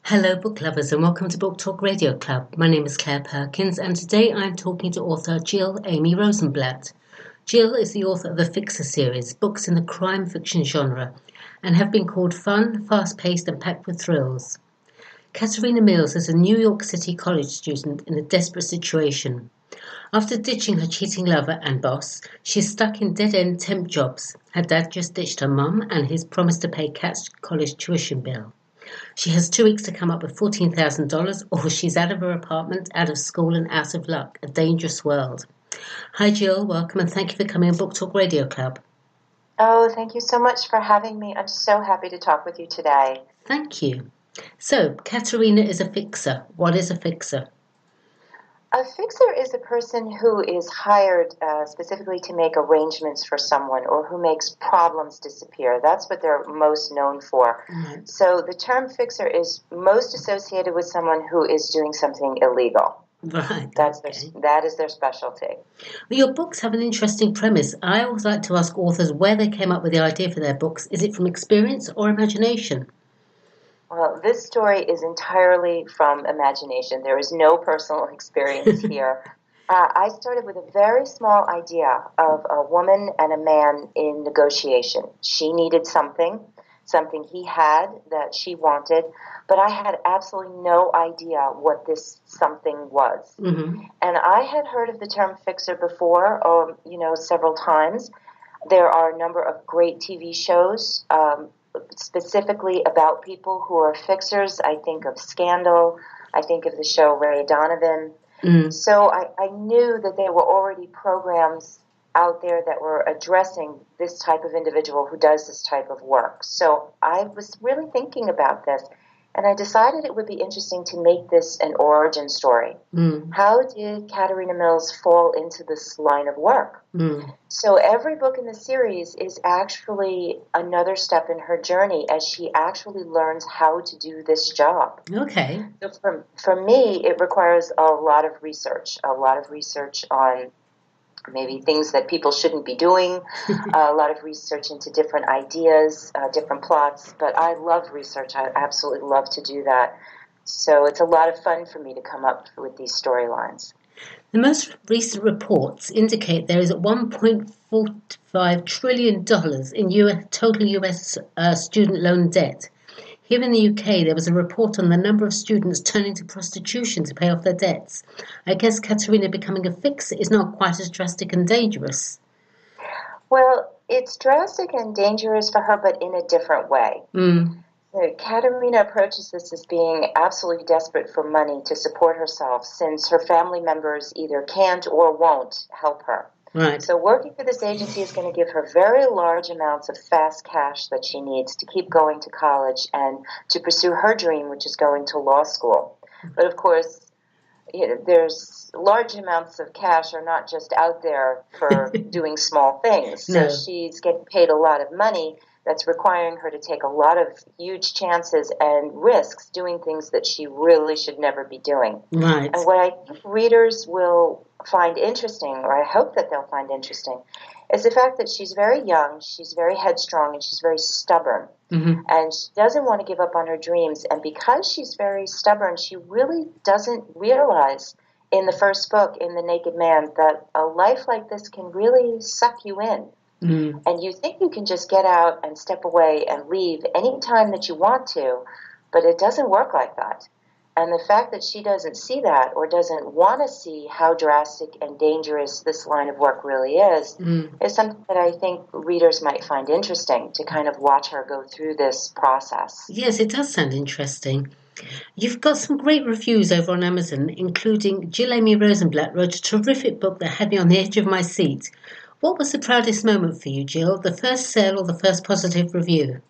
Hello, book lovers, and welcome to Book Talk Radio Club. My name is Claire Perkins, and today I'm talking to author Jill Amy Rosenblatt. Jill is the author of the Fixer series, books in the crime fiction genre, and have been called fun, fast-paced, and packed with thrills. Katerina Mills is a New York City college student in a desperate situation. After ditching her cheating lover and boss, she's stuck in dead-end temp jobs. Her dad just ditched her mum, and he's promised to pay Kat's college tuition bill. She has 2 weeks to come up with $14,000 or she's out of her apartment, out of school and out of luck. A dangerous world. Hi Jill, welcome and thank you for coming on Book Talk Radio Club. Oh, thank you so much for having me. I'm so happy to talk with you today. Thank you. So, Katerina is a fixer. What is a fixer? A fixer is a person who is hired specifically to make arrangements for someone or who makes problems disappear. That's what they're most known for. Right. So the term fixer is most associated with someone who is doing something illegal. Right. That is their specialty. Well, your books have an interesting premise. I always like to ask authors where they came up with the idea for their books. Is it from experience or imagination? Well, this story is entirely from imagination. There is no personal experience here. I started with a very small idea of a woman and a man in negotiation. She needed something he had that she wanted, but I had absolutely no idea what this something was. Mm-hmm. And I had heard of the term fixer before, several times. There are a number of great TV shows specifically about people who are fixers. I think of Scandal. I think of the show Ray Donovan. So I knew that there were already programs out there that were addressing this type of individual who does this type of work. So I was really thinking about this, and I decided it would be interesting to make this an origin story. How did Katerina Mills fall into this line of work? So every book in the series is actually another step in her journey as she actually learns how to do this job. Okay. So for me, it requires a lot of research on maybe things that people shouldn't be doing, a lot of research into different ideas, different plots. But I love research. I absolutely love to do that. So it's a lot of fun for me to come up with these storylines. The most recent reports indicate there is $1.45 trillion in total US student loan debt. Here in the UK, there was a report on the number of students turning to prostitution to pay off their debts. I guess Katerina becoming a fixer is not quite as drastic and dangerous. Well, it's drastic and dangerous for her, but in a different way. Katerina approaches this as being absolutely desperate for money to support herself since her family members either can't or won't help her. Right. So working for this agency is going to give her very large amounts of fast cash that she needs to keep going to college and to pursue her dream, which is going to law school. But of course, there's large amounts of cash are not just out there for doing small things. So she's getting paid a lot of money that's requiring her to take a lot of huge chances and risks doing things that she really should never be doing. Right. And what I think readers will find interesting, or I hope that they'll find interesting, is the fact that she's very young, she's very headstrong, and she's very stubborn. And she doesn't want to give up on her dreams. And because she's very stubborn, she really doesn't realize in the first book, in The Naked Man, that a life like this can really suck you in. And you think you can just get out and step away and leave any time that you want to, but it doesn't work like that. And the fact that she doesn't see that or doesn't want to see how drastic and dangerous this line of work really is something that I think readers might find interesting to kind of watch her go through this process. Yes, it does sound interesting. You've got some great reviews over on Amazon, including Jill Amy Rosenblatt wrote a terrific book that had me on the edge of my seat. What was the proudest moment for you, Jill? The first sale or the first positive review?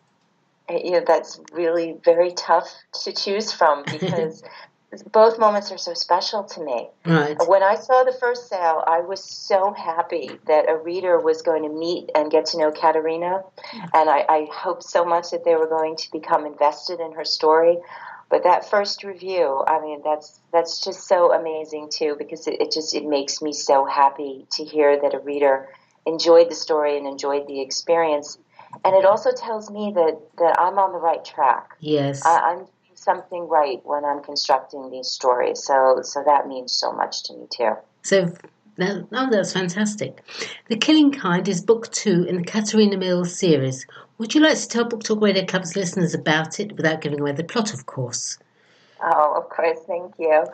That's really very tough to choose from because both moments are so special to me. Right. When I saw the first sale, I was so happy that a reader was going to meet and get to know Katerina, and I hoped so much that they were going to become invested in her story. But that first review, I mean, that's just so amazing too, because it makes me so happy to hear that a reader enjoyed the story and enjoyed the experience. And it also tells me that I'm on the right track. Yes. I'm doing something right when I'm constructing these stories. So that means so much to me too. So, that's fantastic. The Killing Kind is book 2 in the Katarina Mills series. Would you like to tell Book Talk Radio Club's listeners about it without giving away the plot, of course? Oh, of course, thank you.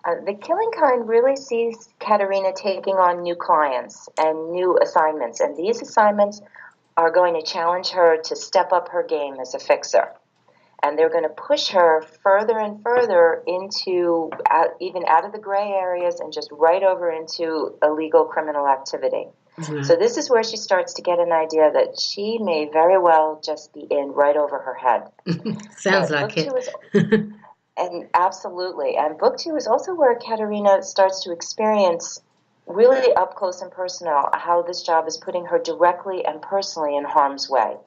The Killing Kind really sees Katarina taking on new clients and new assignments, and these assignments are going to challenge her to step up her game as a fixer. And they're going to push her further and further into even out of the gray areas and just right over into illegal criminal activity. Mm-hmm. So this is where she starts to get an idea that she may very well just be in right over her head. Sounds like it. And absolutely. And book 2 is also where Katarina starts to experience really up close and personal how this job is putting her directly and personally in harm's way.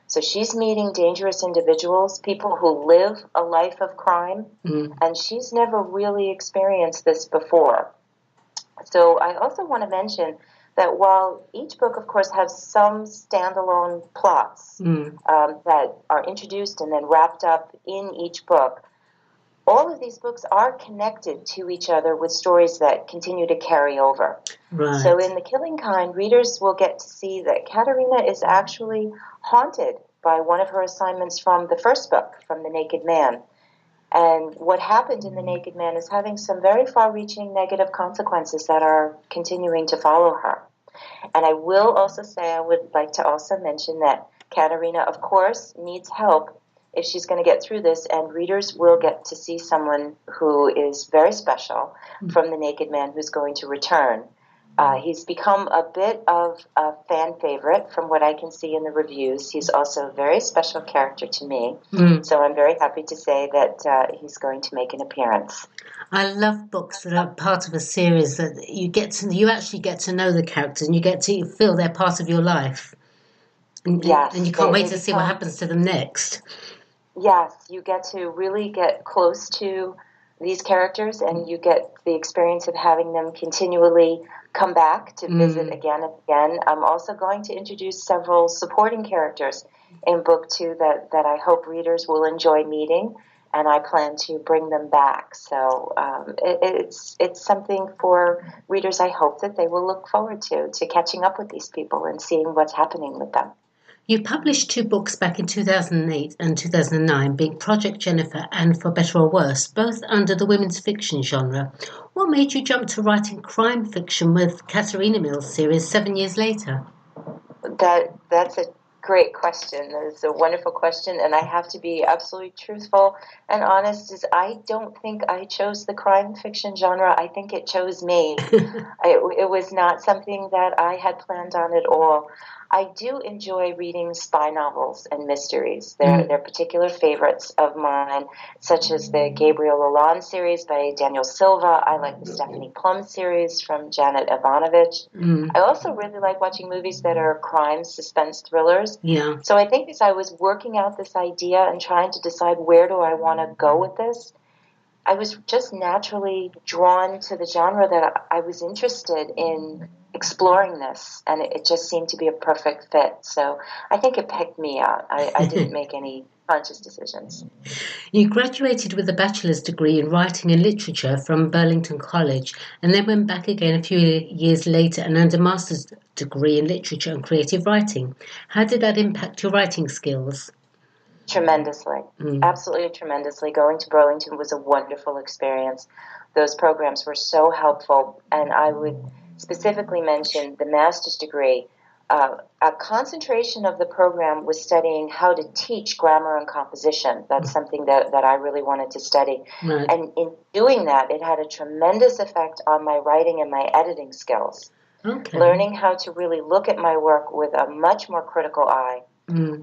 So she's meeting dangerous individuals, people who live a life of crime, and she's never really experienced this before. So I also want to mention that while each book, of course, has some standalone plots that are introduced and then wrapped up in each book, all of these books are connected to each other with stories that continue to carry over. Right. So in The Killing Kind, readers will get to see that Katarina is actually haunted by one of her assignments from the first book, from The Naked Man. And what happened in The Naked Man is having some very far-reaching negative consequences that are continuing to follow her. And I will also say, I would like to also mention that Katarina, of course, needs help if she's going to get through this, and readers will get to see someone who is very special from The Naked Man who's going to return. He's become a bit of a fan favorite from what I can see in the reviews. He's also a very special character to me, so I'm very happy to say that he's going to make an appearance. I love books that are part of a series that you actually get to know the characters and you get to feel they're part of your life. And, yes, and you can't wait to see what happens to them next. Yes, you get to really get close to these characters, and you get the experience of having them continually come back to visit again and again. I'm also going to introduce several supporting characters in book 2 that I hope readers will enjoy meeting, and I plan to bring them back. So it's something for readers I hope that they will look forward to catching up with these people and seeing what's happening with them. You published 2 books back in 2008 and 2009, being Project Jennifer and For Better or Worse, both under the women's fiction genre. What made you jump to writing crime fiction with Katarina Mills series 7 years later? That's a great question. It's a wonderful question, and I have to be absolutely truthful and honest. Is I don't think I chose the crime fiction genre. I think it chose me. It was not something that I had planned on at all. I do enjoy reading spy novels and mysteries. They're particular favorites of mine, such as the Gabriel Lalonde series by Daniel Silva. I like the Stephanie Plum series from Janet Ivanovich. I also really like watching movies that are crime suspense thrillers. Yeah. So I think as I was working out this idea and trying to decide where do I want to go with this, I was just naturally drawn to the genre that I was interested in exploring this, and it just seemed to be a perfect fit. So I think it picked me out. I didn't make any conscious decisions. You graduated with a bachelor's degree in writing and literature from Burlington College, and then went back again a few years later and earned a master's degree in literature and creative writing. How did that impact your writing skills? Tremendously. Absolutely tremendously. Going to Burlington was a wonderful experience. Those programs were so helpful, and I would specifically mention the master's degree. A concentration of the program was studying how to teach grammar and composition. That's something that I really wanted to study. Right. And in doing that, it had a tremendous effect on my writing and my editing skills. Okay. Learning how to really look at my work with a much more critical eye.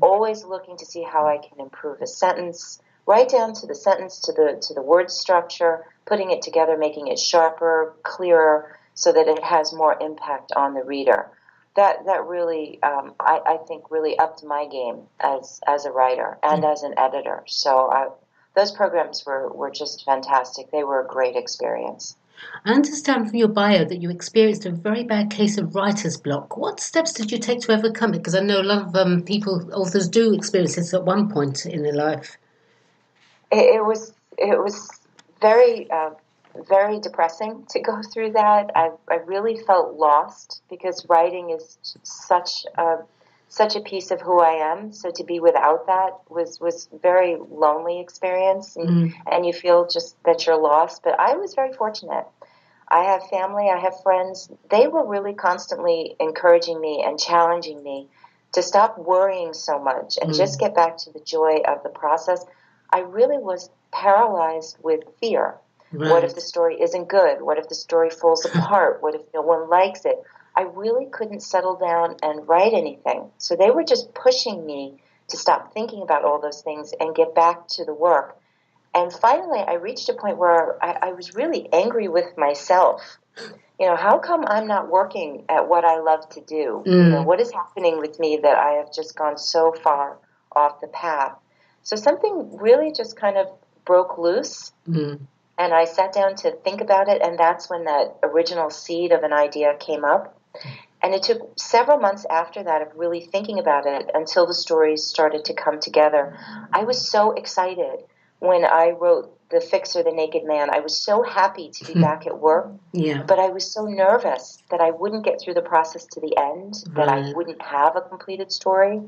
Always looking to see how I can improve a sentence, right down to the sentence, to the word structure, putting it together, making it sharper, clearer, so that it has more impact on the reader. That really, I think, really upped my game as a writer and as an editor. So those programs were just fantastic. They were a great experience. I understand from your bio that you experienced a very bad case of writer's block. What steps did you take to overcome it? Because I know a lot of authors do experience this at one point in their life. It was very depressing to go through that. I really felt lost because writing is such a piece of who I am. So to be without that was very lonely experience, and you feel just that you're lost. But I was very fortunate. I have family, I have friends. They were really constantly encouraging me and challenging me to stop worrying so much and just get back to the joy of the process. I really was paralyzed with fear. Right. What if the story isn't good? What if the story falls apart? What if no one likes it? I really couldn't settle down and write anything. So they were just pushing me to stop thinking about all those things and get back to the work. And finally, I reached a point where I was really angry with myself. How come I'm not working at what I love to do? What is happening with me that I have just gone so far off the path? So something really just kind of broke loose, and I sat down to think about it, and that's when that original seed of an idea came up. And it took several months after that of really thinking about it until the stories started to come together. I was so excited when I wrote The Fixer, the Naked Man. I was so happy to be back at work, but I was so nervous that I wouldn't get through the process to the end, that I wouldn't have a completed story.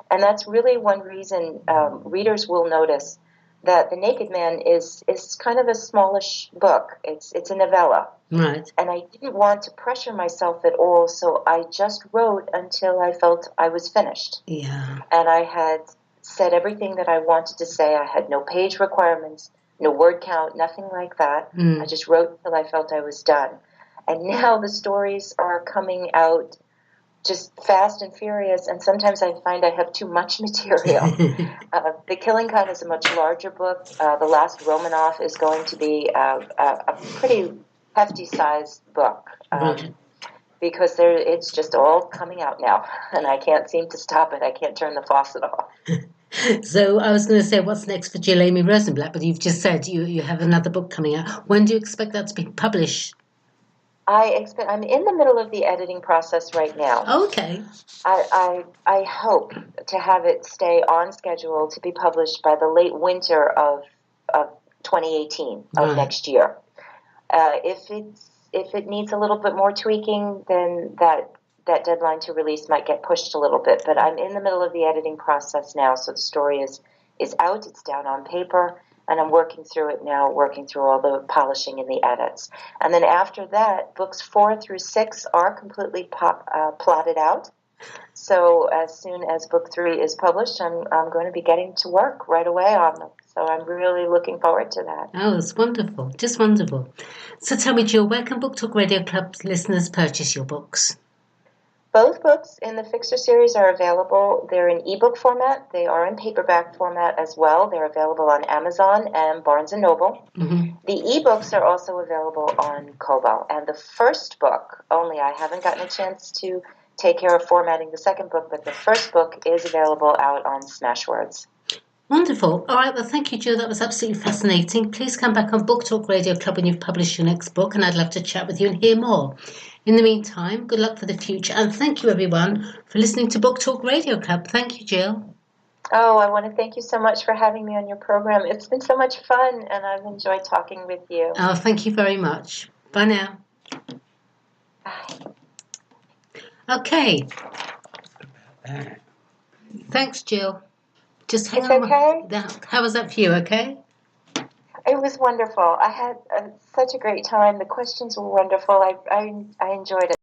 And that's really one reason readers will notice that The Naked Man is kind of a smallish book. It's a novella. Right. And I didn't want to pressure myself at all, so I just wrote until I felt I was finished. Yeah. And I had said everything that I wanted to say. I had no page requirements, no word count, nothing like that. I just wrote until I felt I was done. And now the stories are coming out just fast and furious, and sometimes I find I have too much material. The Killing Con is a much larger book. The Last Romanov is going to be a pretty hefty-sized book. Because it's just all coming out now, and I can't seem to stop it. I can't turn the faucet off. So I was going to say, what's next for Jill Amy Rosenblatt? But you've just said you have another book coming out. When do you expect that to be published? I'm in the middle of the editing process right now. Okay. I hope to have it stay on schedule to be published by the late winter of 2018 of next year. If it needs a little bit more tweaking, then that deadline to release might get pushed a little bit. But I'm in the middle of the editing process now, so the story is out. It's down on paper, and I'm working through it now, working through all the polishing and the edits. And then after that, books 4 through 6 are completely plotted out. So as soon as book 3 is published, I'm going to be getting to work right away on them. So I'm really looking forward to that. Oh, it's wonderful. Just wonderful. So tell me, Jill, where can Book Talk Radio Club listeners purchase your books? Both books in the Fixer series are available. They're in ebook format. They are in paperback format as well. They're available on Amazon and Barnes & Noble. The ebooks are also available on Kobo. And the first book, only I haven't gotten a chance to take care of formatting the second book, but the first book is available out on Smashwords. Wonderful. All right, well, thank you, Jill. That was absolutely fascinating. Please come back on Book Talk Radio Club when you've published your next book, and I'd love to chat with you and hear more. In the meantime, good luck for the future, and thank you, everyone, for listening to Book Talk Radio Club. Thank you, Jill. Oh, I want to thank you so much for having me on your program. It's been so much fun, and I've enjoyed talking with you. Oh, thank you very much. Bye now. Bye. Okay. Thanks, Jill. Just hang It's on. okay? How was that for you, okay? It was wonderful. I had such a great time. The questions were wonderful. I enjoyed it.